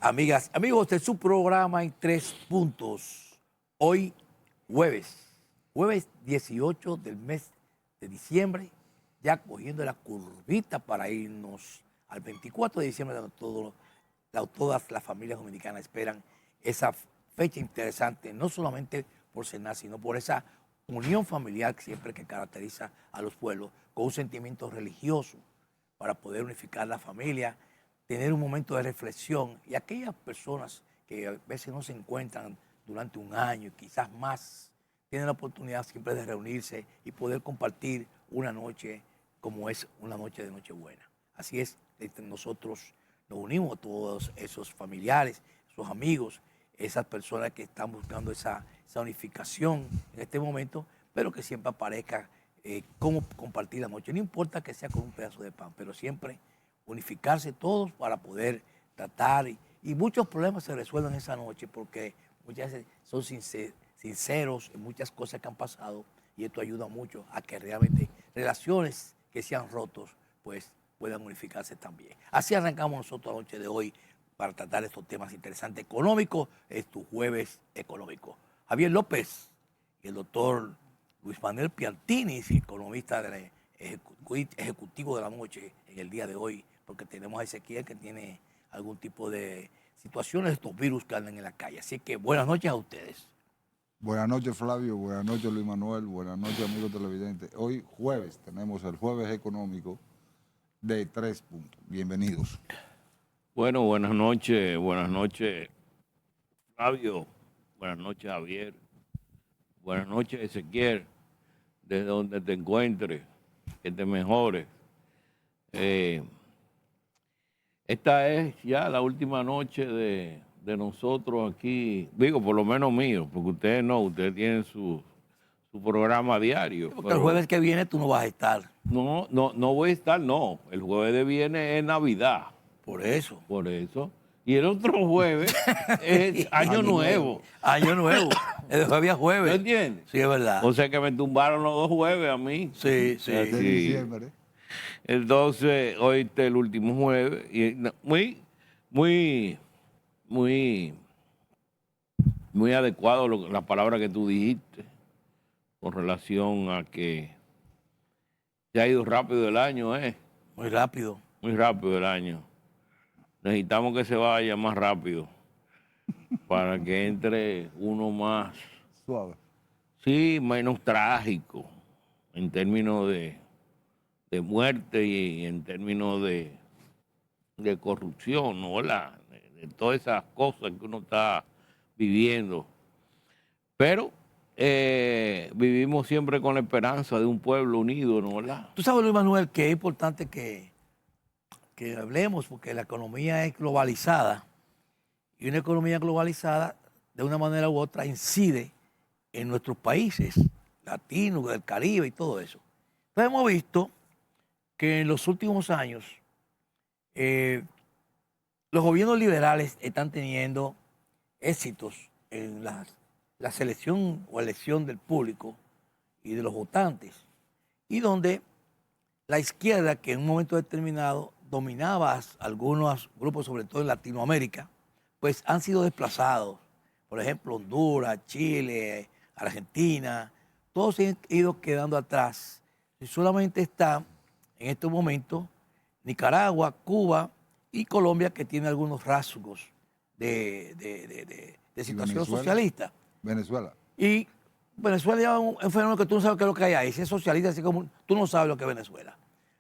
Amigas, amigos de su programa en 3 puntos. Hoy, jueves 18 del mes de diciembre, ya cogiendo la curvita para irnos al 24 de diciembre, donde todas las familias dominicanas esperan esa fecha interesante, no solamente por cenar, sino por esa unión familiar siempre que caracteriza a los pueblos, con un sentimiento religioso para poder unificar la familia, tener un momento de reflexión, y aquellas personas que a veces no se encuentran durante un año, quizás más, tienen la oportunidad siempre de reunirse y poder compartir una noche como es una noche de Nochebuena. Así es, entre nosotros nos unimos a todos esos familiares, esos amigos, esas personas que están buscando esa unificación en este momento, pero que siempre aparezca cómo compartir la noche. No importa que sea con un pedazo de pan, pero siempre unificarse todos para poder tratar. Y muchos problemas se resuelven esa noche porque muchas veces son sinceros en muchas cosas que han pasado, y esto ayuda mucho a que realmente relaciones que se han rotos pues puedan unificarse también. Así arrancamos nosotros la noche de hoy para tratar estos temas interesantes económicos. Es tu jueves económico. Javier López y el doctor Luis Manuel Piantini, economista del ejecutivo de la noche en el día de hoy, porque tenemos a Ezequiel que tiene algún tipo de situaciones, estos virus que andan en la calle. Así que buenas noches a ustedes. Buenas noches, Flavio. Buenas noches, Luis Manuel. Buenas noches, amigos televidentes. Hoy jueves tenemos el jueves económico de 3 puntos. Bienvenidos. Bueno, buenas noches, Flavio, buenas noches, Javier, buenas noches, Ezequiel, desde donde te encuentres, que te mejores. Esta es ya la última noche de nosotros aquí, digo, por lo menos mío, porque ustedes no, ustedes tienen su programa diario. Porque el jueves que viene tú no vas a estar. No voy a estar, no. El jueves de viene es Navidad. Por eso. Por eso. Y el otro jueves es Año Nuevo. Año Nuevo. Es de jueves a jueves. ¿No entiendes? Sí, es verdad. O sea que me tumbaron los 2 jueves a mí. Sí, sí. De diciembre. Entonces, hoy está el último jueves. Y muy adecuado la palabra que tú dijiste con relación a que se ha ido rápido el año, Muy rápido. Muy rápido el año. Necesitamos que se vaya más rápido para que entre uno más, Suave. sí, menos trágico en términos de muerte y en términos de corrupción, ¿no? ¿Verdad? De todas esas cosas que uno está viviendo. Pero vivimos siempre con la esperanza de un pueblo unido, ¿no? ¿Verdad? Tú sabes, Luis Manuel, que es importante que hablemos, porque la economía es globalizada, y una economía globalizada de una manera u otra incide en nuestros países latinos, del Caribe y todo eso. Entonces hemos visto que en los últimos años los gobiernos liberales están teniendo éxitos en la selección o elección del público y de los votantes, y donde la izquierda, que en un momento determinado dominaba algunos grupos, sobre todo en Latinoamérica, pues han sido desplazados. Por ejemplo, Honduras, Chile, Argentina, todos se han ido quedando atrás. Y solamente está en estos momentos Nicaragua, Cuba y Colombia, que tiene algunos rasgos de situación socialista. Venezuela. Y Venezuela lleva un fenómeno que tú no sabes qué es lo que hay ahí. Si es socialista, así como tú no sabes lo que es Venezuela.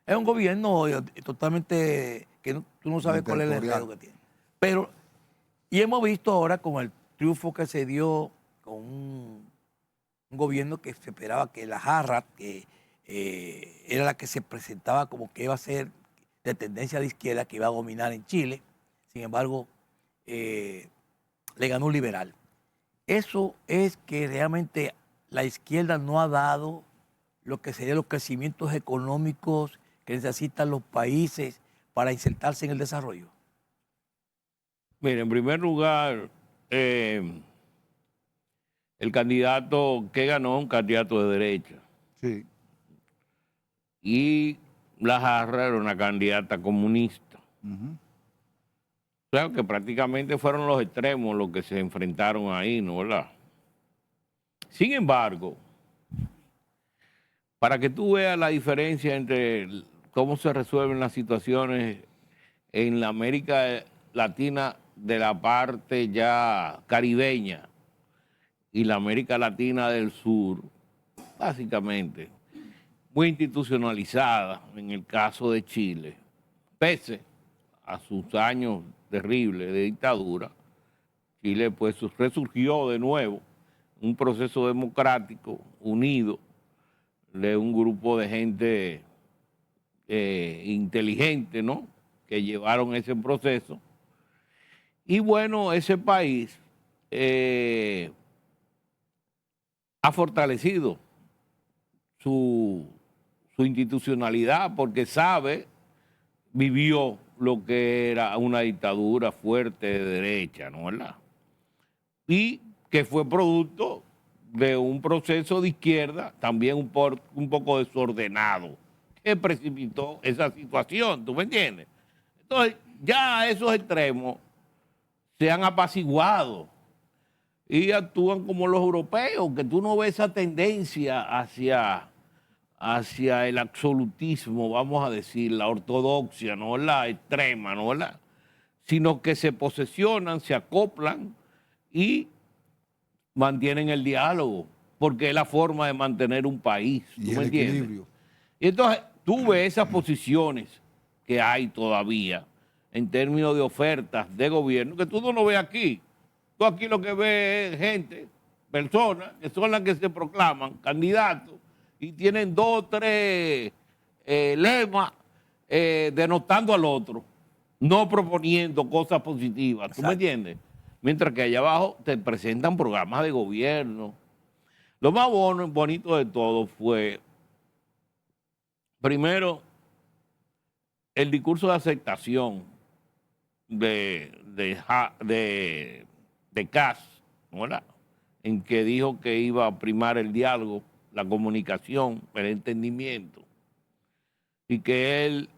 Es un gobierno totalmente que tú no sabes cuál es el enredo que tiene. Pero, y hemos visto ahora con el triunfo que se dio con un gobierno que se esperaba que la Jarra, que era la que se presentaba como que iba a ser de tendencia de izquierda, que iba a dominar en Chile. Sin embargo, le ganó un liberal. Eso es que realmente la izquierda no ha dado lo que serían los crecimientos económicos que necesitan los países para insertarse en el desarrollo. Mire, en primer lugar, el candidato que ganó es un candidato de derecha. Sí. Y la Jarra era una candidata comunista. O sea, que prácticamente fueron los extremos los que se enfrentaron ahí, ¿no? ¿Verdad? Sin embargo, para que tú veas la diferencia entre cómo se resuelven las situaciones en la América Latina de la parte ya caribeña y la América Latina del Sur, básicamente, muy institucionalizada en el caso de Chile, pese a sus años terribles de dictadura, Chile pues resurgió de nuevo, un proceso democrático unido de un grupo de gente inteligente, ¿no?, que llevaron ese proceso. Y bueno, ese país ha fortalecido su institucionalidad porque vivió lo que era una dictadura fuerte de derecha, ¿no? ¿Verdad? Y que fue producto de un proceso de izquierda también un poco desordenado, que precipitó esa situación, ¿tú me entiendes? Entonces, ya esos extremos se han apaciguado y actúan como los europeos, que tú no ves esa tendencia hacia el absolutismo, vamos a decir, la ortodoxia, no la extrema, no la, sino que se posesionan, se acoplan y mantienen el diálogo, porque es la forma de mantener un país, ¿tú Y me el entiendes? equilibrio. Y entonces tú ves esas posiciones que hay todavía en términos de ofertas de gobierno, que tú no lo ves aquí. Tú aquí lo que ves es gente, personas, que son las que se proclaman candidatos y tienen 2 o 3 lemas denotando al otro, no proponiendo cosas positivas, ¿tú me entiendes? Mientras que allá abajo te presentan programas de gobierno. Lo más bonito de todo fue, primero, el discurso de aceptación de Kass, ¿verdad?, en que dijo que iba a primar el diálogo, la comunicación, el entendimiento, y que él,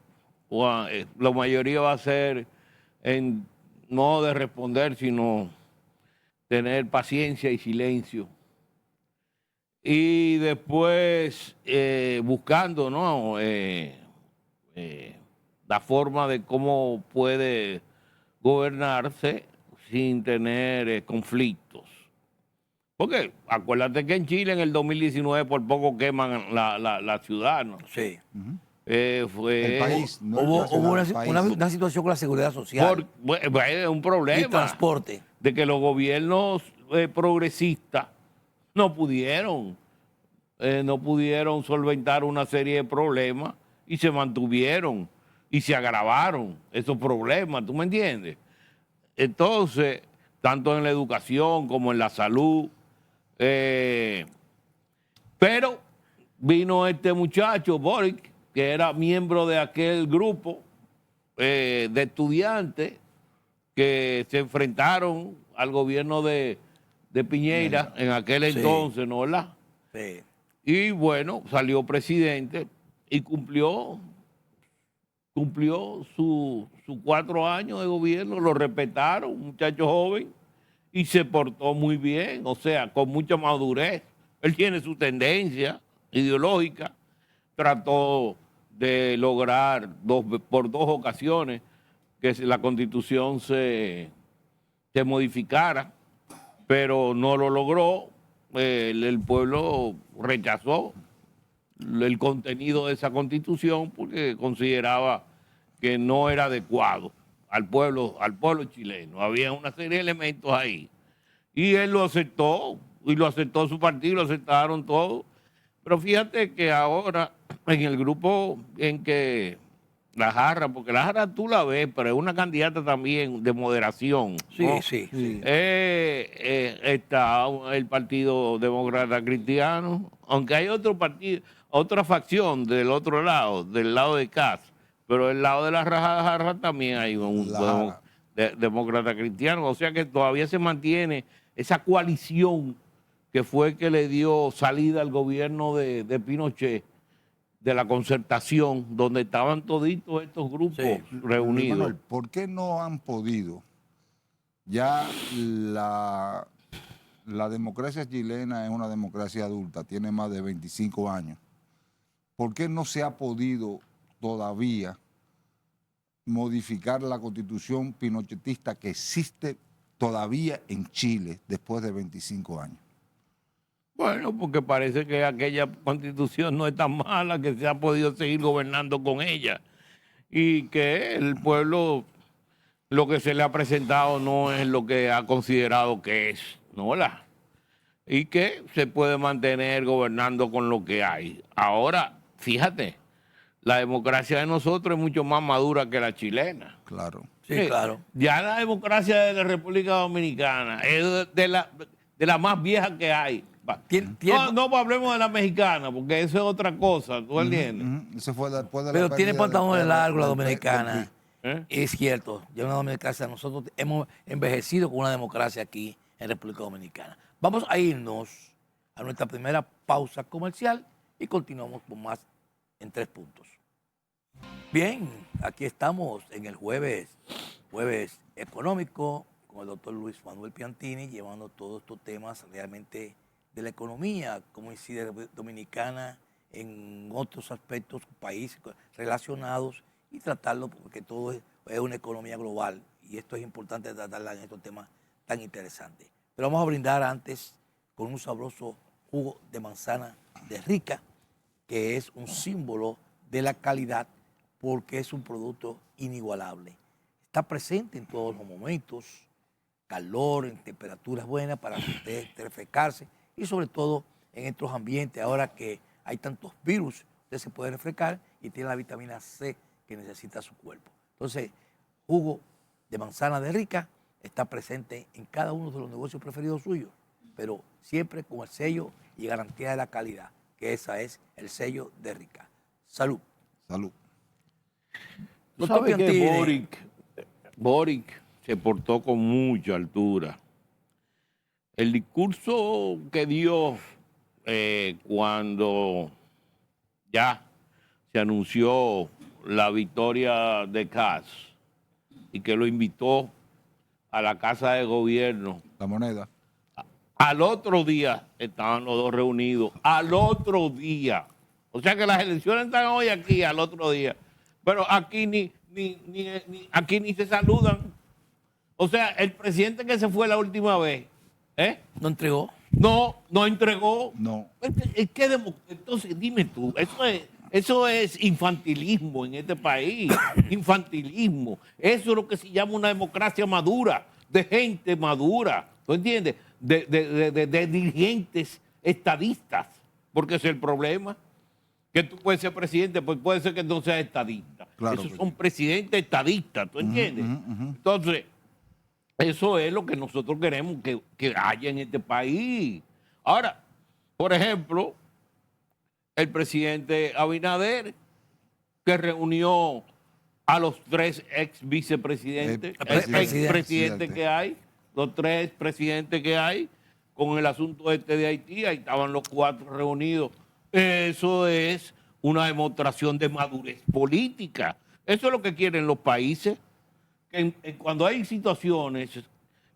la mayoría va a ser no de responder, sino tener paciencia y silencio. Y después buscando, ¿no?, la forma de cómo puede gobernarse sin tener conflictos. Porque acuérdate que en Chile en el 2019 por poco queman la ciudad, ¿no? Sí. El país. No Hubo el país. una situación con la seguridad social Es un y problema transporte. de que los gobiernos progresistas no pudieron solventar una serie de problemas y se mantuvieron y se agravaron esos problemas, ¿tú me entiendes? Entonces, tanto en la educación como en la salud, pero vino este muchacho, Boric, que era miembro de aquel grupo de estudiantes que se enfrentaron al gobierno de Piñera en aquel entonces, ¿no? ¿Verdad? Sí. Y bueno, salió presidente y cumplió sus 4 años de gobierno, lo respetaron, un muchacho joven, y se portó muy bien, o sea, con mucha madurez. Él tiene su tendencia ideológica, trató de lograr por 2 ocasiones que la Constitución se modificara, pero no lo logró. El pueblo rechazó el contenido de esa Constitución porque consideraba que no era adecuado al pueblo chileno. Había una serie de elementos ahí. Y él lo aceptó, y lo aceptó su partido, lo aceptaron todos. Pero fíjate que ahora en el grupo en que la Jarra, porque la Jarra tú la ves, pero es una candidata también de moderación, Sí, ¿no? sí. Está el Partido Demócrata Cristiano, aunque hay otro partido, otra facción del otro lado, del lado de Kass, pero del lado de la Jarra también hay un demócrata cristiano, o sea que todavía se mantiene esa coalición que fue que le dio salida al gobierno de Pinochet, de la concertación, donde estaban toditos estos grupos Sí. reunidos. Manuel, ¿por qué no han podido? Ya la democracia chilena es una democracia adulta, tiene más de 25 años. ¿Por qué no se ha podido todavía modificar la constitución pinochetista que existe todavía en Chile después de 25 años? Bueno, porque parece que aquella constitución no es tan mala que se ha podido seguir gobernando con ella y que el pueblo lo que se le ha presentado no es lo que ha considerado que es, ¿no? Y que se puede mantener gobernando con lo que hay. Ahora, fíjate, la democracia de nosotros es mucho más madura que la chilena. Claro. Sí, claro. Ya la democracia de la República Dominicana es de la más vieja que hay. No hablemos de la mexicana, porque eso es otra cosa, ¿tú entiendes? Eso fue después de la Pero tiene pérdida pantalones del- largos la del- dominicana. ¿Eh? Es cierto. Ya una democracia, nosotros hemos envejecido con una democracia aquí en República Dominicana. Vamos a irnos a nuestra primera pausa comercial y continuamos con más en 3 puntos. Bien, aquí estamos en el jueves económico con el doctor Luis Manuel Piantini, llevando todos estos temas realmente de la economía, cómo incide la Dominicana en otros aspectos, países relacionados, y tratarlo porque todo es una economía global y esto es importante tratarla en estos temas tan interesantes. Pero vamos a brindar antes con un sabroso jugo de manzana de Rica, que es un símbolo de la calidad porque es un producto inigualable. Está presente en todos los momentos, calor, en temperaturas buenas para usted refrescarse y sobre todo en estos ambientes, ahora que hay tantos virus, usted se puede refrescar y tiene la vitamina C que necesita su cuerpo. Entonces, jugo de manzana de Rica está presente en cada uno de los negocios preferidos suyos, pero siempre con el sello y garantía de la calidad, que esa es el sello de Rica. Salud. Salud. ¿Tú Doctor sabes que Piantini. Boric se portó con mucha altura? El discurso que dio cuando ya se anunció la victoria de Kass y que lo invitó a la Casa de Gobierno, La moneda. al otro día estaban los dos reunidos, al otro día. O sea que las elecciones están hoy aquí, al otro día. Pero aquí aquí ni se saludan. O sea, el presidente que se fue la última vez, ¿No entregó? no entregó. No. Entonces, dime tú, eso es infantilismo en este país, infantilismo. Eso es lo que se llama una democracia madura, de gente madura, ¿tú entiendes? De dirigentes estadistas, porque ese es el problema. Que tú puedes ser presidente, pues puede ser que no seas estadista. Claro Esos que son sí. presidentes estadistas, ¿tú entiendes? Entonces, eso es lo que nosotros queremos que haya en este país. Ahora, por ejemplo, el presidente Abinader, que reunió a los 3 ex vicepresidentes, Presidente. que hay, los 3 presidentes que hay, con el asunto este de Haití, ahí estaban los 4 reunidos. Eso es una demostración de madurez política. Eso es lo que quieren los países, que cuando hay situaciones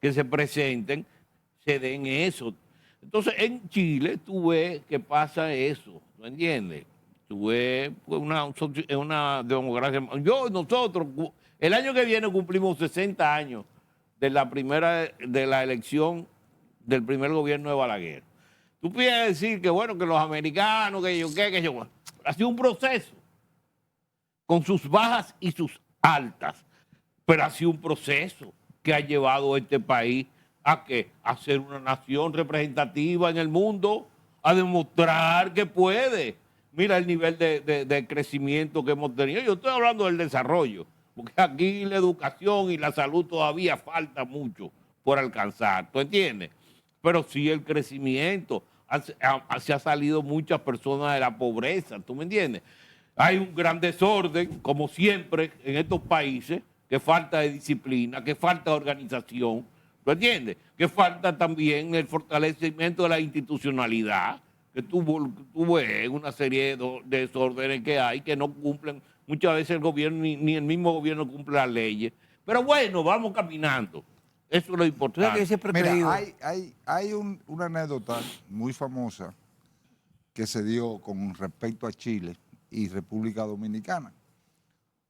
que se presenten, se den eso. Entonces, en Chile tú ves que pasa eso, ¿no entiendes? Tú ves pues, una democracia. Nosotros, el año que viene cumplimos 60 años de la elección del primer gobierno de Balaguer. Tú puedes decir que bueno, que los americanos, que yo. Ha sido un proceso con sus bajas y sus altas, pero ha sido un proceso que ha llevado a este país a ser una nación representativa en el mundo, a demostrar que puede. Mira el nivel de crecimiento que hemos tenido. Yo estoy hablando del desarrollo, porque aquí la educación y la salud todavía falta mucho por alcanzar, ¿tú entiendes? Pero sí el crecimiento. Se ha salido muchas personas de la pobreza, ¿tú me entiendes? Hay un gran desorden, como siempre, en estos países, que falta de disciplina, que falta de organización, ¿tú entiendes? Que falta también el fortalecimiento de la institucionalidad, que tú ves una serie de desórdenes que hay que no cumplen. Muchas veces el gobierno, ni el mismo gobierno cumple las leyes. Pero bueno, vamos caminando. Eso es lo Tú sabes que yo importante. siempre he creído. Mira, hay una anécdota muy famosa que se dio con respecto a Chile y República Dominicana.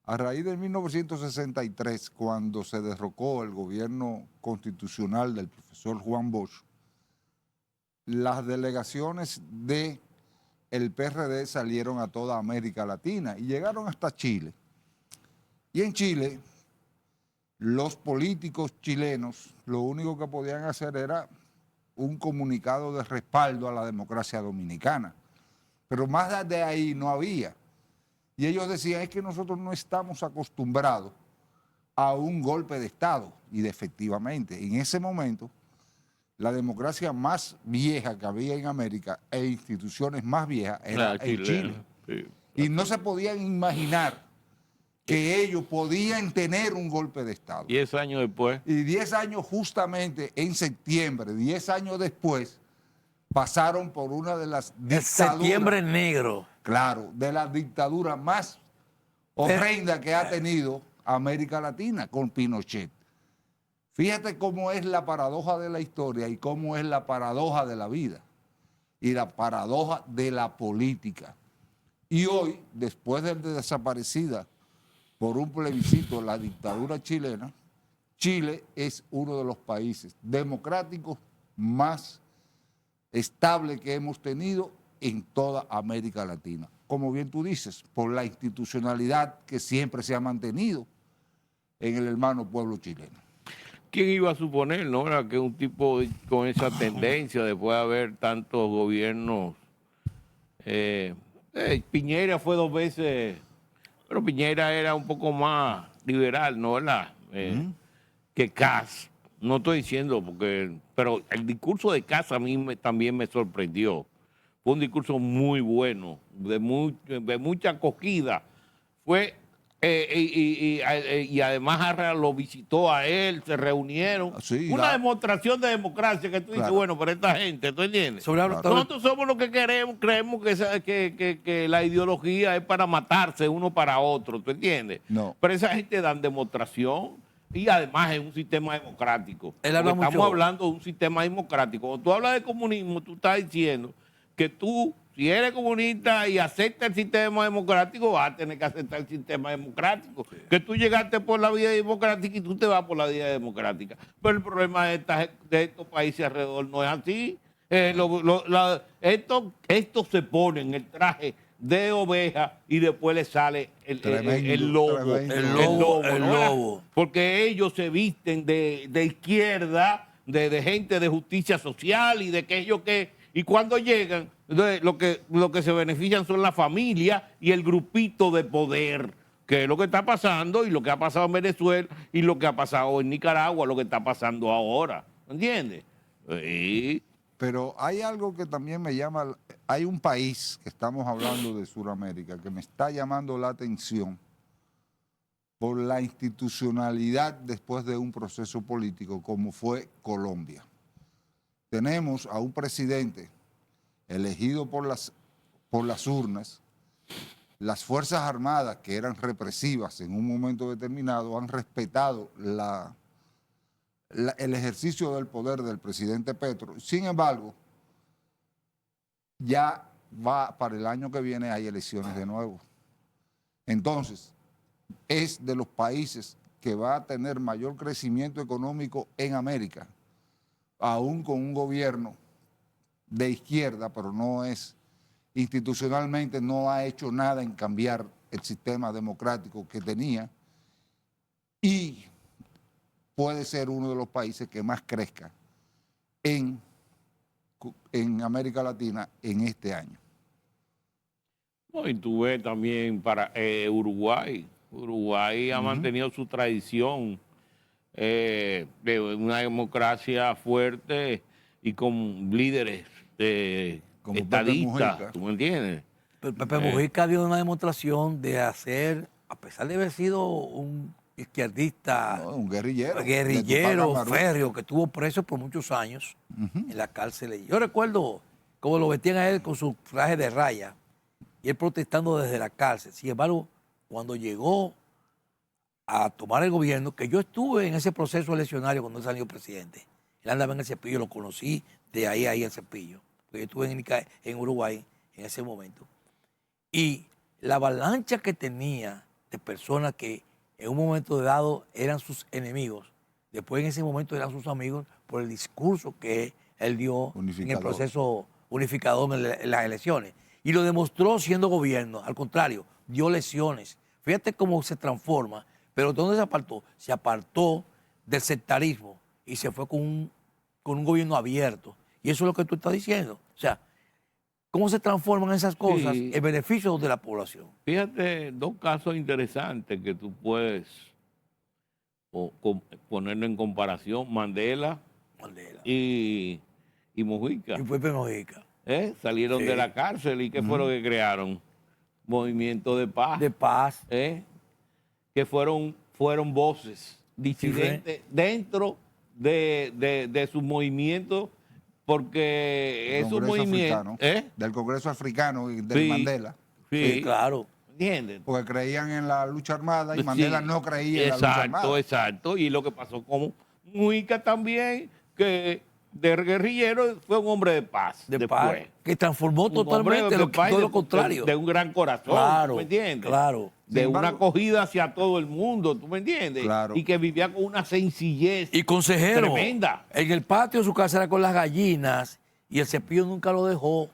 A raíz de 1963, cuando se derrocó el gobierno constitucional del profesor Juan Bosch, las delegaciones del PRD salieron a toda América Latina y llegaron hasta Chile. Y en Chile, los políticos chilenos lo único que podían hacer era un comunicado de respaldo a la democracia dominicana. Pero más de ahí no había. Y ellos decían, es que nosotros no estamos acostumbrados a un golpe de Estado. Y efectivamente, en ese momento, la democracia más vieja que había en América e instituciones más viejas era en Chile. Sí. Y no se podían imaginar que ellos podían tener un golpe de Estado. 10 años después. Y 10 años justamente en septiembre, 10 años después, pasaron por una de las El dictaduras. septiembre negro. Claro, de la dictadura más horrenda que ha tenido América Latina con Pinochet. Fíjate cómo es la paradoja de la historia y cómo es la paradoja de la vida y la paradoja de la política. Y hoy, después de desaparecida por un plebiscito la dictadura chilena, Chile es uno de los países democráticos más estables que hemos tenido en toda América Latina. Como bien tú dices, por la institucionalidad que siempre se ha mantenido en el hermano pueblo chileno. ¿Quién iba a suponer, no? Era que un tipo con esa tendencia, después de haber tantos gobiernos. Piñera fue 2 veces, pero Piñera era un poco más liberal, ¿no? ¿Verdad? Que Kast. No estoy diciendo, pero el discurso de Kast a mí también me sorprendió. Fue un discurso muy bueno, de mucha acogida. Fue, y además Arra lo visitó a él, se reunieron. Sí, una demostración de democracia que tú dices, bueno, pero esta gente, ¿tú entiendes? Nosotros somos los que queremos, creemos que la ideología es para matarse uno para otro, ¿tú entiendes? No. Pero esa gente dan demostración. Y además es un sistema democrático. Estamos hablando de un sistema democrático. Cuando tú hablas de comunismo, tú estás diciendo que tú, si eres comunista y aceptas el sistema democrático, vas a tener que aceptar el sistema democrático. Sí. Que tú llegaste por la vía democrática y tú te vas por la vía democrática. Pero el problema de estos países alrededor no es así. Estos se ponen el traje de oveja y después le sale el lobo. El lobo. Porque ellos se visten de izquierda, de gente de justicia social y de aquello que... Y cuando llegan, lo que se benefician son la familia y el grupito de poder, que es lo que está pasando y lo que ha pasado en Venezuela y lo que ha pasado en Nicaragua, lo que está pasando ahora. ¿Entiendes? Sí. Pero hay algo que también me llama, hay un país que estamos hablando de Sudamérica que me está llamando la atención por la institucionalidad después de un proceso político como fue Colombia. Tenemos a un presidente elegido por las urnas. Las Fuerzas Armadas, que eran represivas en un momento determinado, han respetado el ejercicio del poder del presidente Petro. Sin embargo, ya para el año que viene hay elecciones de nuevo. Entonces, es de los países que va a tener mayor crecimiento económico en América, aún con un gobierno de izquierda, pero no es, institucionalmente no ha hecho nada en cambiar el sistema democrático que tenía, y puede ser uno de los países que más crezca en América Latina en este año. No, y tú ves también para Uruguay. Uruguay ha mantenido su tradición de una democracia fuerte y con líderes como estadistas, ¿tú me entiendes? Pero Pepe Mujica dio una demostración de hacer, a pesar de haber sido un izquierdista, no, un guerrillero férreo, que estuvo preso por muchos años en la cárcel. Yo recuerdo como lo vestían a él con su traje de raya, y él protestando desde la cárcel. Sin embargo, cuando llegó a tomar el gobierno, que yo estuve en ese proceso eleccionario cuando él salió presidente, él andaba en el Cepillo, lo conocí de ahí el Cepillo, porque yo estuve en Uruguay en ese momento. Y la avalancha que tenía de personas que en un momento dado eran sus enemigos, después en ese momento eran sus amigos por el discurso que él dio en el proceso unificador en las elecciones. Y lo demostró siendo gobierno, al contrario, dio lecciones. Fíjate cómo se transforma, pero ¿dónde se apartó? Se apartó del sectarismo y se fue con un gobierno abierto. Y eso es lo que tú estás diciendo. O sea, ¿cómo se transforman esas cosas en beneficio de la población? Fíjate, dos casos interesantes que tú puedes ponerlo en comparación, Mandela y Mujica. Y Pepe Mujica. Salieron Sí. de la cárcel y ¿qué fue lo que crearon? Movimiento de paz. De paz. Que fueron voces disidentes dentro de sus movimientos, porque esos movimientos... Del Congreso Africano y de Mandela. Sí, claro. ¿Entiendes? Porque creían en la lucha armada y Mandela no creía en la lucha armada. Exacto. Y lo que pasó con Mujica también, que de guerrillero fue un hombre de paz. De paz, que transformó totalmente todo lo contrario. De un gran corazón, claro, ¿tú me entiendes? Claro. De una acogida hacia todo el mundo, ¿tú me entiendes? Claro. Y que vivía con una sencillez y consejero, tremenda. En el patio de su casa era con las gallinas y el Cepillo nunca lo dejó.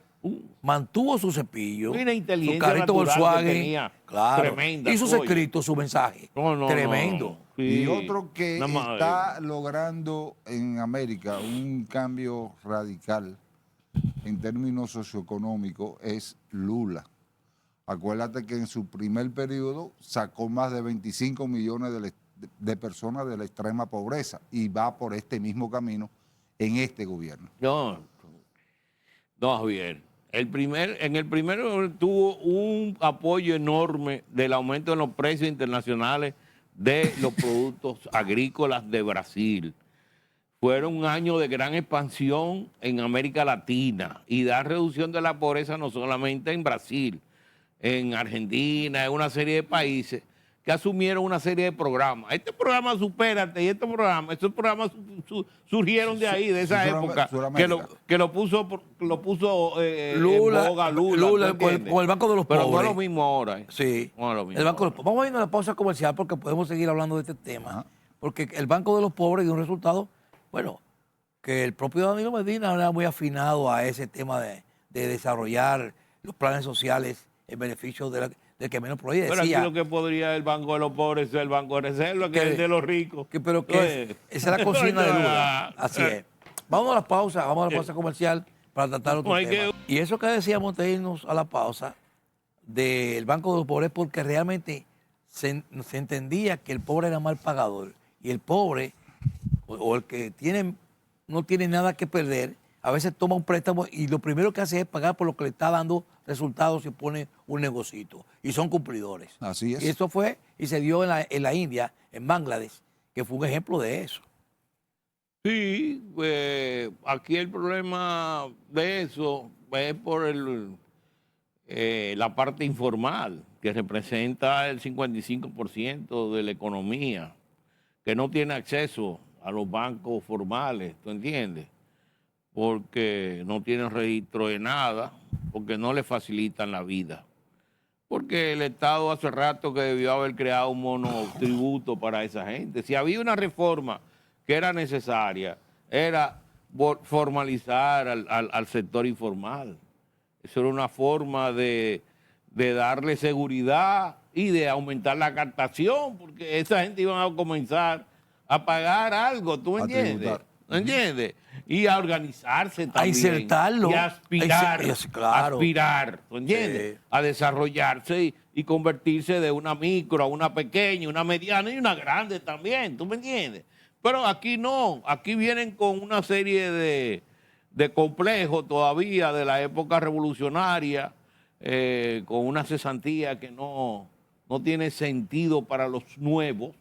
Mantuvo su Cepillo, Una inteligencia su carrito natural Volkswagen, que tenía, claro, tremenda, y sus escritos, su mensaje, tremendo. Y otro que está logrando en América un cambio radical en términos socioeconómicos es Lula. Acuérdate que en su primer periodo sacó más de 25 millones de personas de la extrema pobreza y va por este mismo camino en este gobierno. No, Javier. En el primero tuvo un apoyo enorme del aumento en los precios internacionales de los productos agrícolas de Brasil. Fueron un año de gran expansión en América Latina y da reducción de la pobreza no solamente en Brasil, en Argentina, en una serie de países que asumieron una serie de programas. Este programa Supérate y estos programas surgieron de ahí, de esa época, que lo puso Lula, en boga Lula con el Banco de los Pobres. Pero no es lo mismo ahora. Sí, no es lo mismo el Banco de los Pobres. Vamos a ir a una pausa comercial porque podemos seguir hablando de este tema. Porque el Banco de los Pobres dio un resultado, bueno, que el propio Danilo Medina era muy afinado a ese tema de desarrollar los planes sociales en beneficio del que menos prohíbe. Pero aquí lo que podría el Banco de los Pobres ser el Banco de Reserva, que es el de los ricos. Pero esa es la cocina de Lula. Así es. Vamos a la pausa comercial para tratar otro tema. Y eso que decíamos antes de irnos a la pausa del Banco de los Pobres, porque realmente se entendía que el pobre era mal pagador y el pobre o el que no tiene nada que perder, a veces toma un préstamo y lo primero que hace es pagar por lo que le está dando resultados y pone un negocito. Y son cumplidores. Así es. Y eso fue y se dio en la India, en Bangladesh, que fue un ejemplo de eso. Sí, aquí el problema de eso es por la parte informal, que representa el 55% de la economía, que no tiene acceso a los bancos formales, ¿tú entiendes? Porque no tienen registro de nada, porque no le facilitan la vida. Porque el Estado hace rato que debió haber creado un monotributo para esa gente. Si había una reforma que era necesaria, era formalizar al sector informal. Eso era una forma de darle seguridad y de aumentar la captación, porque esa gente iba a comenzar a pagar algo, ¿tú me entiendes? ¿Me entiendes? Y a organizarse también. A insertarlo. Y a aspirar. Claro. Aspirar, ¿tú entiendes? Sí. A desarrollarse y convertirse de una micro a una pequeña, una mediana y una grande también, ¿tú me entiendes? Pero aquí no, aquí vienen con una serie de complejos todavía de la época revolucionaria, con una cesantía que no tiene sentido para los nuevos,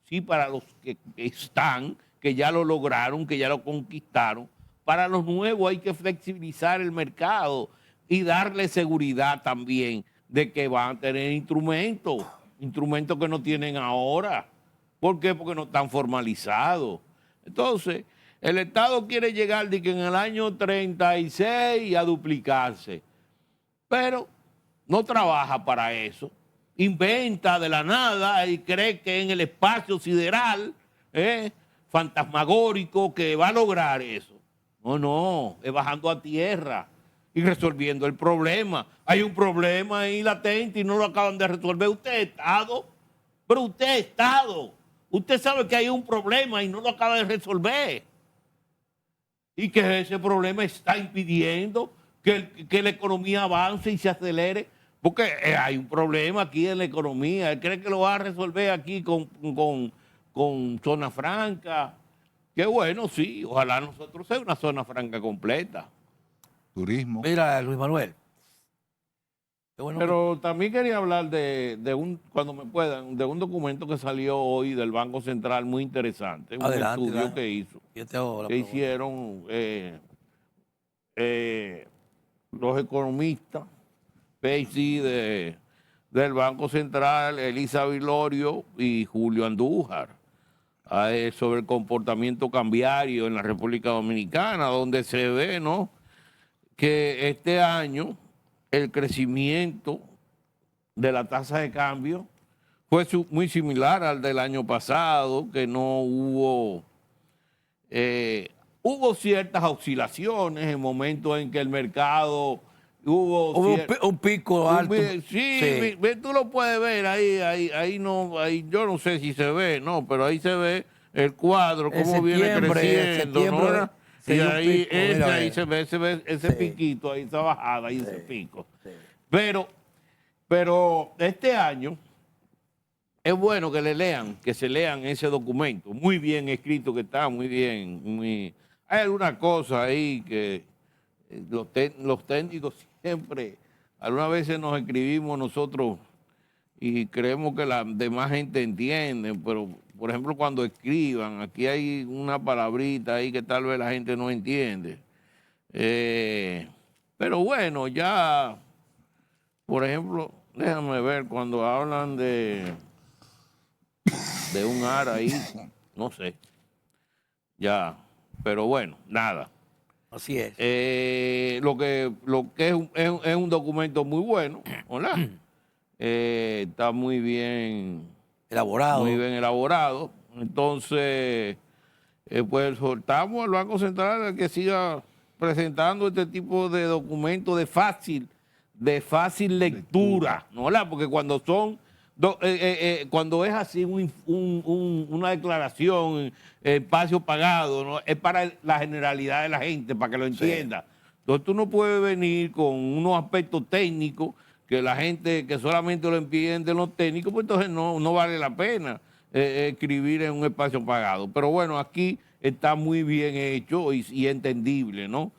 sí para los que están, que ya lo lograron, que ya lo conquistaron, para los nuevos hay que flexibilizar el mercado y darle seguridad también de que van a tener instrumentos que no tienen ahora. ¿Por qué? Porque no están formalizados. Entonces, el Estado quiere llegar de que en el año 36 a duplicarse, pero no trabaja para eso. Inventa de la nada y cree que en el espacio sideral, fantasmagórico, que va a lograr eso. No, es bajando a tierra y resolviendo el problema. Hay un problema ahí latente y no lo acaban de resolver. Usted es Estado, pero usted es Estado. Usted sabe que hay un problema y no lo acaba de resolver. Y que ese problema está impidiendo que la economía avance y se acelere. Porque hay un problema aquí en la economía. Él cree que lo va a resolver aquí con zona franca. Qué bueno, sí. Ojalá nosotros sea una zona franca completa. Turismo. Mira, Luis Manuel. Qué bueno Pero también quería hablar cuando me puedan, de un documento que salió hoy del Banco Central muy interesante. Un Adelante, estudio dale. que hizo. yo te hago la Que pregunta. hicieron los economistas PhD del Banco Central, Elisa Vilorio y Julio Andújar, sobre el comportamiento cambiario en la República Dominicana, donde se ve, ¿no?, que este año el crecimiento de la tasa de cambio fue muy similar al del año pasado, que no hubo... hubo ciertas oscilaciones en momentos en que el mercado hubo un pico alto. Sí, tú lo puedes ver ahí yo no sé si se ve, no, pero ahí se ve el cuadro, En cómo viene septiembre, creciendo, ¿no? se Y dio un ahí, pico, mira, ahí se ve ese Sí. piquito, ahí esa bajada, ahí ese pico. Sí. Pero este año es bueno que se lean ese documento, muy bien escrito que está, muy bien. Hay algunas cosas ahí que los técnicos siempre, algunas veces nos escribimos nosotros y creemos que la demás gente entiende, pero por ejemplo cuando escriban, aquí hay una palabrita ahí que tal vez la gente no entiende. Pero bueno, ya, por ejemplo, déjame ver, cuando hablan de un AR ahí, no sé, ya, pero bueno, nada. Así es. Lo que es un documento muy bueno, ¿verdad? Está muy bien Elaborado. Entonces, pues soltamos al Banco Central a que siga presentando este tipo de documentos de fácil lectura, ¿no? ¿Verdad? Porque cuando cuando es así una declaración, espacio pagado, ¿no?, es para la generalidad de la gente, para que lo entienda. Entonces tú no puedes venir con unos aspectos técnicos que la gente que solamente lo entienden los técnicos, pues entonces no vale la pena escribir en un espacio pagado. Pero bueno, aquí está muy bien hecho y entendible, ¿no?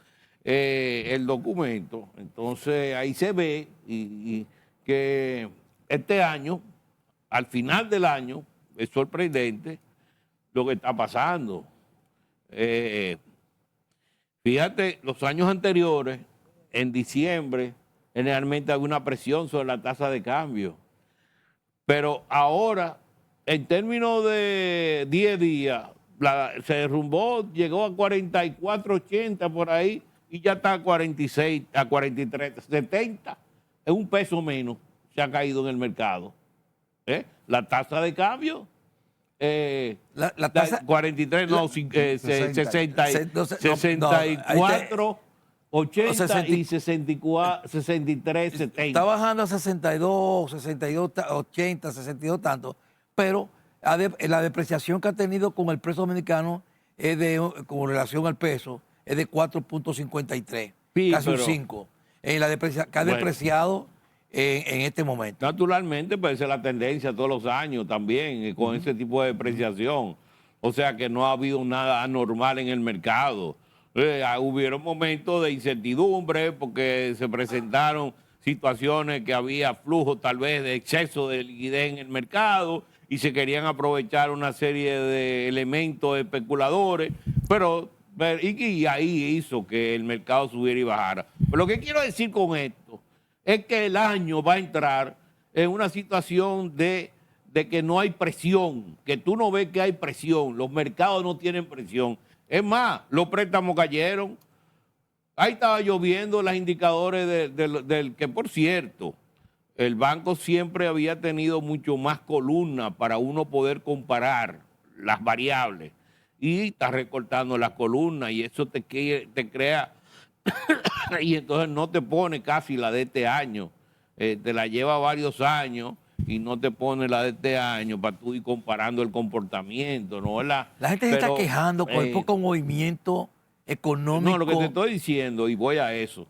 El documento. Entonces ahí se ve y que este año, al final del año, es sorprendente lo que está pasando. Fíjate, los años anteriores, en diciembre, generalmente había una presión sobre la tasa de cambio. Pero ahora, en términos de 10 días, se derrumbó, llegó a 44.80 por ahí y ya está a 46, a 43, 70. Es un peso menos, se ha caído en el mercado. La tasa de cambio, La tasa, 43, no, 64, 80 y 63, 70. está bajando a 62, 62, 80, 62 tanto, pero la depreciación que ha tenido con el peso dominicano con relación al peso es de 4.53, Sí, casi un pero- 5, que ha Bueno. depreciado en este momento. Naturalmente, pues esa es la tendencia todos los años también, con ese tipo de depreciación. O sea que no ha habido nada anormal en el mercado. Hubieron momentos de incertidumbre porque se presentaron situaciones que había flujo tal vez de exceso de liquidez en el mercado y se querían aprovechar una serie de elementos especuladores, pero Y ahí hizo que el mercado subiera y bajara. Pero lo que quiero decir con esto es que el año va a entrar en una situación de que no hay presión, que tú no ves que hay presión, los mercados no tienen presión. Es más, los préstamos cayeron. Ahí estaba lloviendo los indicadores del que, por cierto, el banco siempre había tenido mucho más columnas para uno poder comparar las variables. Y está recortando las columnas y eso te crea, y entonces no te pone casi la de este año. Te la lleva varios años y no te pone la de este año para tú ir comparando el comportamiento, ¿no? La gente se está quejando con el poco movimiento económico. No, lo que te estoy diciendo, y voy a eso,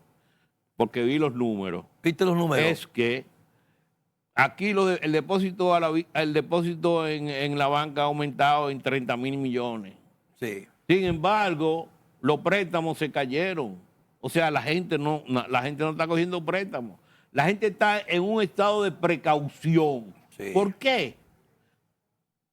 porque vi los números. ¿Viste los números? Es que aquí el depósito en la banca ha aumentado en 30,000 millones. Sí. Sin embargo, los préstamos se cayeron. O sea, la gente no está cogiendo préstamos. La gente está en un estado de precaución. Sí. ¿Por qué?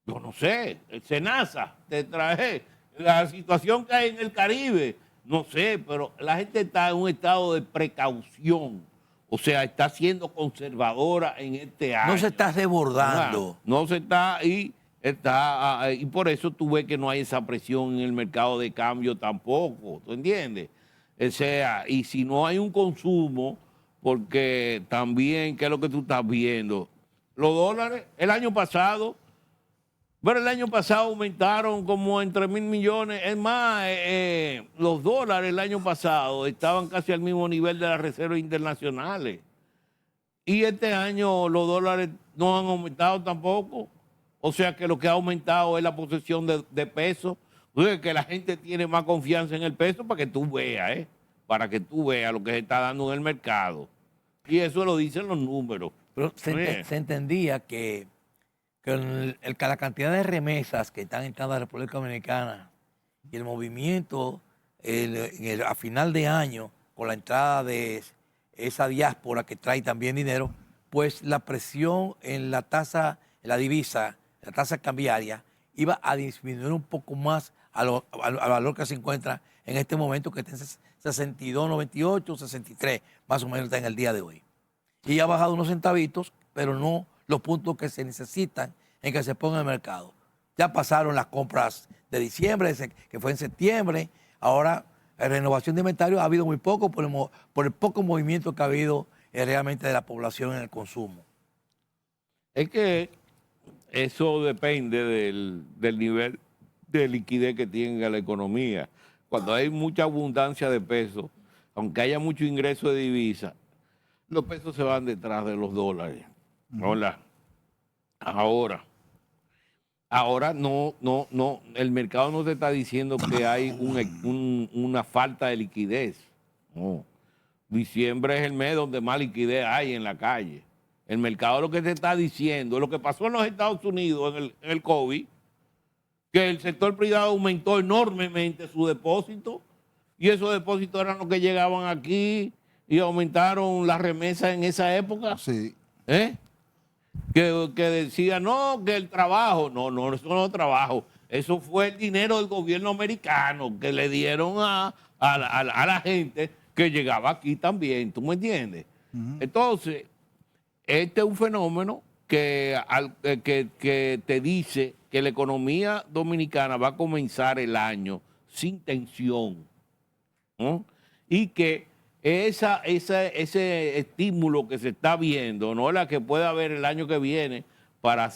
Yo no sé. El SENASA, te traje la situación que hay en el Caribe. No sé, pero la gente está en un estado de precaución. O sea, está siendo conservadora en este año. No se está desbordando. No se está ahí. Y por eso tú ves que no hay esa presión en el mercado de cambio tampoco, ¿tú entiendes? O sea, y si no hay un consumo, porque también, ¿qué es lo que tú estás viendo? Los dólares, el año pasado aumentaron como en 3,000 millones. Es más, los dólares el año pasado estaban casi al mismo nivel de las reservas internacionales. Y este año los dólares no han aumentado tampoco. O sea que lo que ha aumentado es la posesión de peso. O sea que la gente tiene más confianza en el peso para que tú veas, para que tú veas lo que se está dando en el mercado. Y eso lo dicen los números. Pero se entendía que la cantidad de remesas que están entrando a la República Dominicana y el movimiento a final de año con la entrada de esa diáspora que trae también dinero, pues la presión en la tasa, en la divisa, la tasa cambiaria, iba a disminuir un poco más al valor que se encuentra en este momento, que está en 62.98, 63, más o menos está en el día de hoy. Y ha bajado unos centavitos, pero no los puntos que se necesitan en que se ponga en el mercado. Ya pasaron las compras de diciembre, que fue en septiembre. Ahora, la renovación de inventario ha habido muy poco por el poco movimiento que ha habido realmente de la población en el consumo. Es que eso depende del nivel de liquidez que tenga la economía. Cuando hay mucha abundancia de pesos, aunque haya mucho ingreso de divisa, los pesos se van detrás de los dólares. Hola. Ahora no, el mercado no te está diciendo que hay una falta de liquidez. No. Diciembre es el mes donde más liquidez hay en la calle. El mercado lo que te está diciendo, lo que pasó en los Estados Unidos en el COVID, que el sector privado aumentó enormemente su depósito y esos depósitos eran los que llegaban aquí y aumentaron las remesas en esa época. Sí. Que decía, no, que el trabajo. No, eso no es trabajo. Eso fue el dinero del gobierno americano que le dieron a la gente que llegaba aquí también. ¿Tú me entiendes? Entonces, este es un fenómeno que te dice que la economía dominicana va a comenzar el año sin tensión, ¿no? Y que ese estímulo que se está viendo, ¿no? La que pueda haber el año que viene para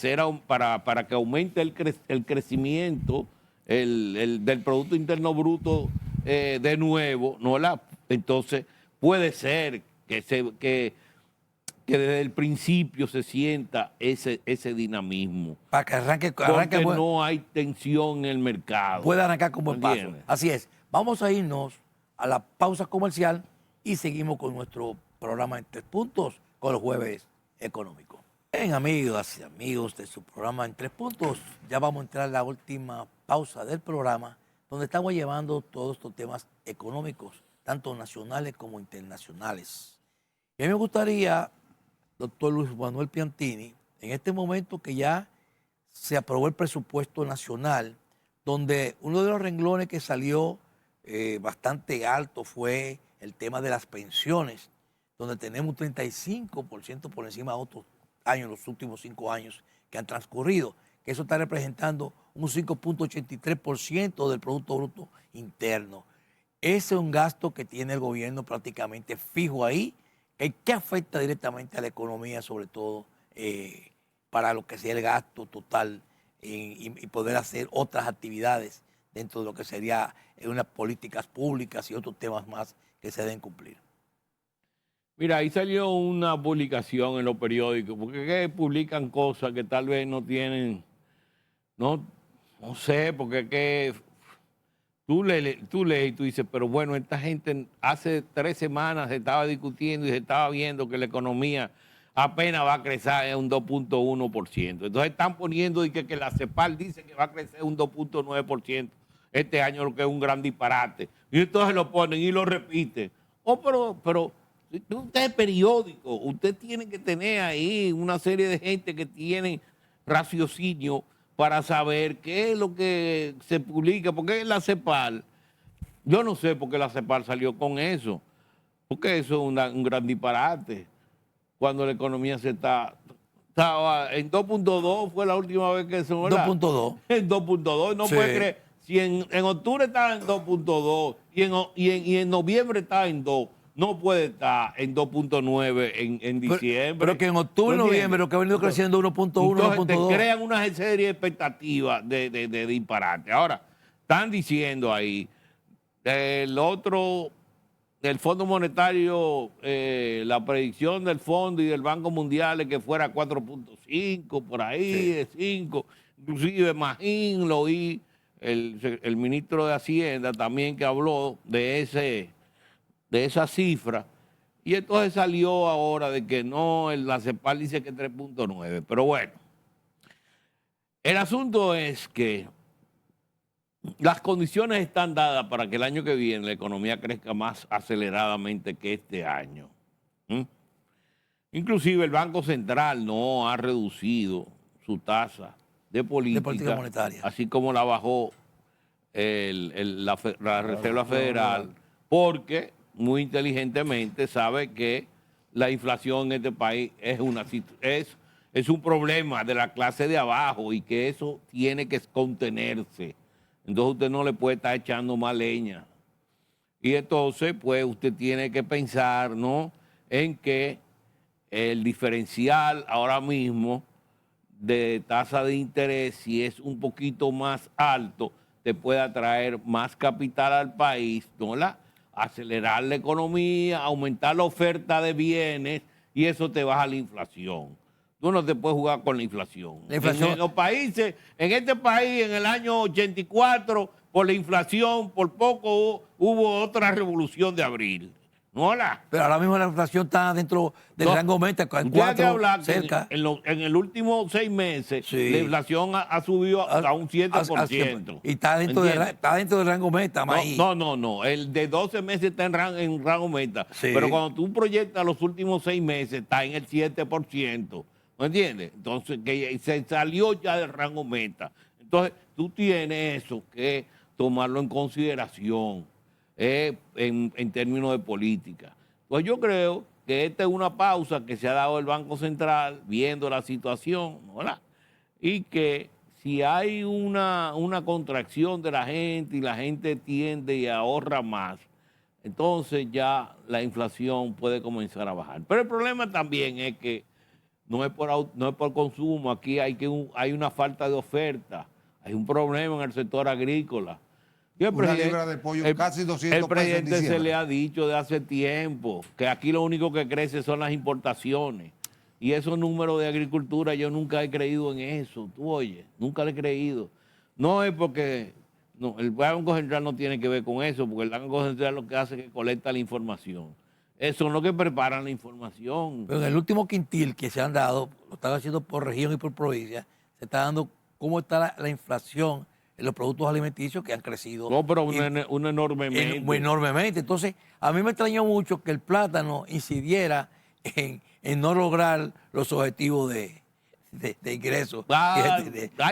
que aumente el crecimiento del Producto Interno Bruto de nuevo, ¿no? Entonces puede ser que desde el principio se sienta ese dinamismo. Para que arranque porque no hay tensión en el mercado. Puede arrancar con buen paso. Así es. Vamos a irnos a la pausa comercial y seguimos con nuestro programa en 3 puntos con los jueves económicos. Bien, amigas y amigos de su programa en 3 puntos, ya vamos a entrar a la última pausa del programa, donde estamos llevando todos estos temas económicos, tanto nacionales como internacionales. Y a mí me gustaría, doctor Luis Manuel Piantini, en este momento que ya se aprobó el presupuesto nacional, donde uno de los renglones que salió bastante alto fue el tema de las pensiones, donde tenemos un 35% por encima de otros años, los últimos 5 años que han transcurrido, que eso está representando un 5.83% del Producto Bruto Interno. Ese es un gasto que tiene el gobierno prácticamente fijo ahí, que afecta directamente a la economía, sobre todo para lo que sea el gasto total y poder hacer otras actividades dentro de lo que sería unas políticas públicas y otros temas más que se deben cumplir. Mira, ahí salió una publicación en los periódicos, porque ¿qué? Publican cosas que tal vez no tienen, no sé, porque es que tú lees y tú dices, pero bueno, esta gente hace 3 semanas se estaba discutiendo y se estaba viendo que la economía apenas va a crecer en un 2.1%. Entonces están poniendo que la CEPAL dice que va a crecer un 2.9% este año, lo que es un gran disparate. Y entonces lo ponen y lo repiten. Oh, pero usted es periódico, usted tiene que tener ahí una serie de gente que tiene raciocinio para saber qué es lo que se publica, porque la CEPAL, yo no sé por qué la CEPAL salió con eso, porque eso es un gran disparate, cuando la economía estaba en 2.2, fue la última vez que se... 2.2. En 2.2, no Sí. puede creer, si en octubre estaba en 2.2 y en noviembre estaba en 2, no puede estar en 2.9 en diciembre. Pero que en octubre y ¿No noviembre lo que ha venido creciendo 1.1, entonces te 1.2. crean una serie de expectativas de disparate. Ahora, están diciendo ahí, el Fondo Monetario, la predicción del Fondo y del Banco Mundial es que fuera 4.5, por ahí, Sí. de 5, inclusive Magín, lo oí, el ministro de Hacienda también que habló de esa cifra, y entonces salió ahora de que no, la CEPAL dice que 3.9, pero bueno, el asunto es que las condiciones están dadas para que el año que viene la economía crezca más aceleradamente que este año. Inclusive el Banco Central no ha reducido su tasa de política monetaria. así como la bajó la Reserva Federal, porque muy inteligentemente sabe que la inflación en este país es un problema de la clase de abajo y que eso tiene que contenerse. Entonces usted no le puede estar echando más leña. Y entonces, pues, usted tiene que pensar, ¿no?, en que el diferencial ahora mismo de tasa de interés, si es un poquito más alto, te puede atraer más capital al país, ¿no? Acelerar la economía, aumentar la oferta de bienes, y eso te baja la inflación. Tú no te puedes jugar con la inflación. En los países, en este país, en el año 84, por la inflación, por poco hubo otra revolución de abril. ¿No? Pero ahora mismo la inflación está dentro del rango meta, en 4, cerca. En el último 6 meses, sí, la inflación ha subido hasta un 7%. Y está dentro del rango meta, Maíz. No. El de 12 meses está en rango meta. Sí. Pero cuando tú proyectas los últimos 6 meses, está en el 7%. ¿Me entiendes? Entonces, que se salió ya del rango meta. Entonces, tú tienes eso que tomarlo en consideración en términos de política. Pues yo creo que esta es una pausa que se ha dado el Banco Central viendo la situación, ¿verdad? Y que si hay una contracción de la gente y la gente tiende y ahorra más, entonces ya la inflación puede comenzar a bajar. Pero el problema también es que no es por consumo, aquí hay una falta de oferta, hay un problema en el sector agrícola. Una libra de pollo, casi 200 pesos en El presidente diciembre. se le ha dicho de hace tiempo que aquí lo único que crece son las importaciones. Y esos números de agricultura, yo nunca he creído en eso. Tú oyes, nunca le he creído. No es porque... No, el Banco Central no tiene que ver con eso, porque el Banco Central lo que hace es que colecta la información. Son los que preparan la información. Pero en el último quintil que se han dado, lo están haciendo por región y por provincia, se está dando cómo está la inflación en los productos alimenticios que han crecido. No, pero enormemente. Enormemente. Entonces, a mí me extrañó mucho que el plátano incidiera en no lograr los objetivos de ingresos. Ah,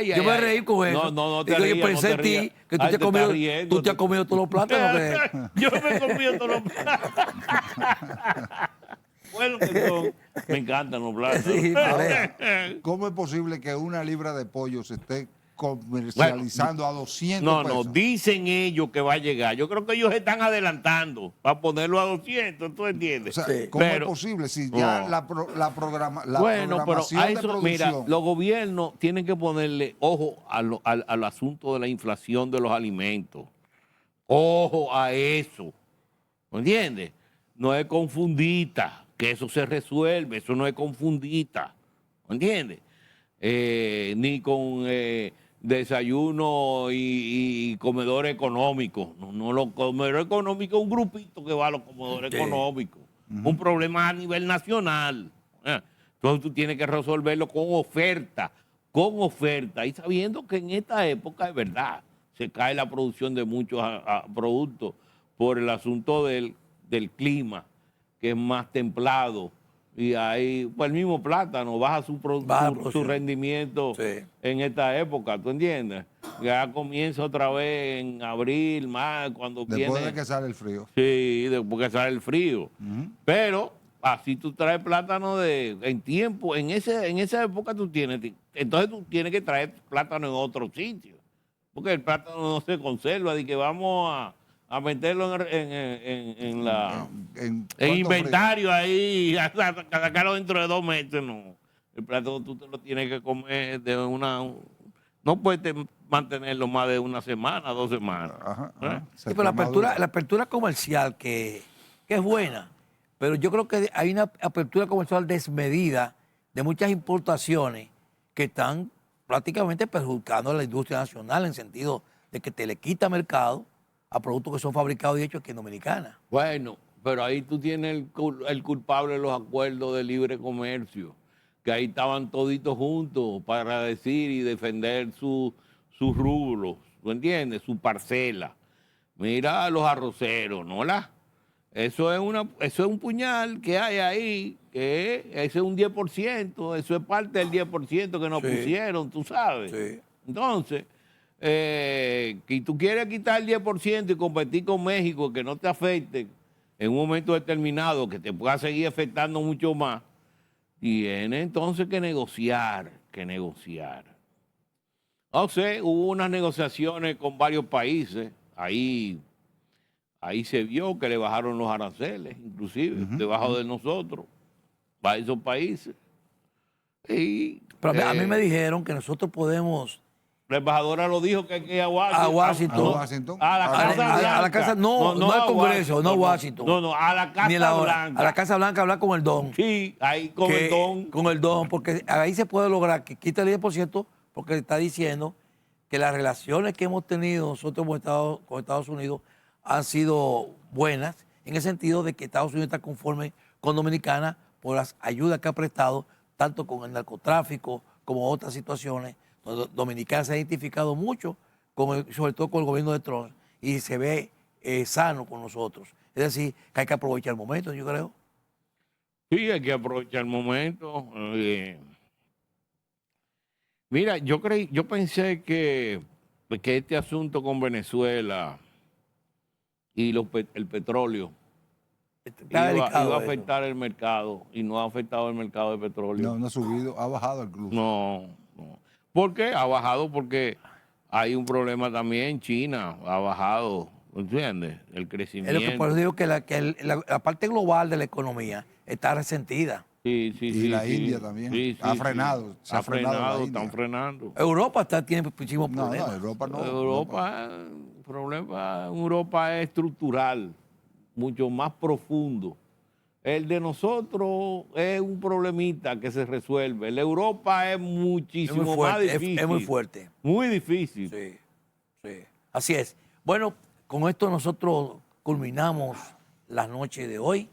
Yo me reí con eso. No te Digo, yo rías, pensé no en te ti, rías. que Ay, te estás riendo. tú te has comido todos los plátanos. Yo me he comido todos los plátanos. Bueno, que son. Me encantan los plátanos. Sí, por eso. ¿Cómo es posible que una libra de pollo se esté comercializando a 200 No, pesos? dicen ellos que va a llegar. Yo creo que ellos están adelantando para ponerlo a 200, ¿tú O entiendes? sea, Sí. ¿cómo Pero- es posible si ya No. la Bueno, pero programación a de eso, producción... mira, los gobiernos tienen que ponerle ojo al asunto de la inflación de los alimentos. Ojo a eso. ¿Me entiendes? No es confundita, que eso se resuelve, eso no es confundita. ¿Me entiendes? Ni con desayuno y comedor económico. No, los comedores económicos es un grupito que va a los comedores Sí. económicos. Un problema a nivel nacional. Entonces tú tienes que resolverlo con oferta. Y sabiendo que en esta época es verdad, se cae la producción de muchos productos por el asunto del clima, que es más templado. Y ahí, pues el mismo plátano baja su producción. rendimiento Sí. en esta época, ¿tú entiendes? Ya comienza otra vez en abril, más, cuando Después viene. de que sale el frío. Sí, después que sale el frío. Ujú. Pero así tú traes plátano en tiempo, en esa época entonces tú tienes que traer plátano en otro sitio. Porque el plátano no se conserva, de que vamos a meterlo en ¿cuánto inventario ahí, a sacarlo dentro de 2 meses, no. El plátano tú te lo tienes que comer no puedes mantenerlo más de 1 semana, 2 semanas. frío? Ajá, ¿Eh? ajá. Sí, pero Madura. la apertura comercial que es buena, pero yo creo que hay una apertura comercial desmedida de muchas importaciones que están prácticamente perjudicando a la industria nacional en sentido de que te le quita mercado a productos que son fabricados y hechos aquí en Dominicana. Bueno, pero ahí tú tienes el culpable de los acuerdos de libre comercio, que ahí estaban toditos juntos para decir y defender sus rubros, ¿tú entiendes? Su parcela. Mira a los arroceros, ¿no? Eso es un puñal que hay ahí, que ese es un 10%, eso es parte del 10% que nos Sí. pusieron, tú sabes. Sí. Entonces, que tú quieres quitar el 10% y competir con México, que no te afecte en un momento determinado, que te pueda seguir afectando mucho más, tiene entonces que negociar. O sea, hubo unas negociaciones con varios países, ahí se vio que le bajaron los aranceles, inclusive, debajo de nosotros, para esos países. Y, Pero a mí me dijeron que nosotros podemos la embajadora lo dijo que hay que ir a A Washington. ¿A Washington? A la A Casa la- Blanca. a la casa, no al a Congreso, no a Washington. No, a la ni Casa a la hora. Blanca. A la Casa Blanca a hablar con el don. Sí, ahí con el don. Con el don, porque ahí se puede lograr que quite el 10%, porque está diciendo que las relaciones que hemos tenido nosotros con Estados Unidos han sido buenas, en el sentido de que Estados Unidos está conforme con Dominicana por las ayudas que ha prestado, tanto con el narcotráfico como otras situaciones, donde Dominicana se ha identificado mucho, sobre todo con el gobierno de Trump, y se ve sano con nosotros. Es decir, que hay que aprovechar el momento, yo creo. Sí, hay que aprovechar el momento. Mira, yo pensé que este asunto con Venezuela y el petróleo Está delicado iba a eso. afectar el mercado, y no ha afectado el mercado de petróleo. No ha subido, ha bajado el club. No. ¿Por qué? Ha bajado porque hay un problema también. China ha bajado, ¿entiendes? El Es crecimiento. lo que por eso digo que la parte global de la economía está resentida. Sí, Y la India también. Ha frenado, se ha frenado la India. Están frenando. Europa tiene muchísimos No, problemas. Europa no. El problema en Europa es estructural, mucho más profundo. El de nosotros es un problemita que se resuelve. El de Europa es muchísimo Es muy más fuerte, difícil. es muy fuerte. Muy difícil. Sí, sí. Así es. Bueno, con esto nosotros culminamos la noche de hoy.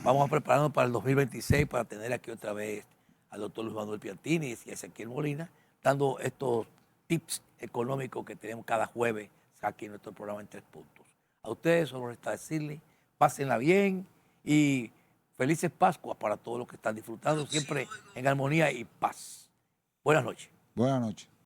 Vamos a prepararnos para el 2026 para tener aquí otra vez al doctor Luis Manuel Piantini y a Ezequiel Molina, dando estos tips económicos que tenemos cada jueves aquí en nuestro programa en 3 puntos. A ustedes solo resta decirles, pásenla bien y felices Pascuas para todos los que están disfrutando siempre en armonía y paz. Buenas noches. Buenas noches.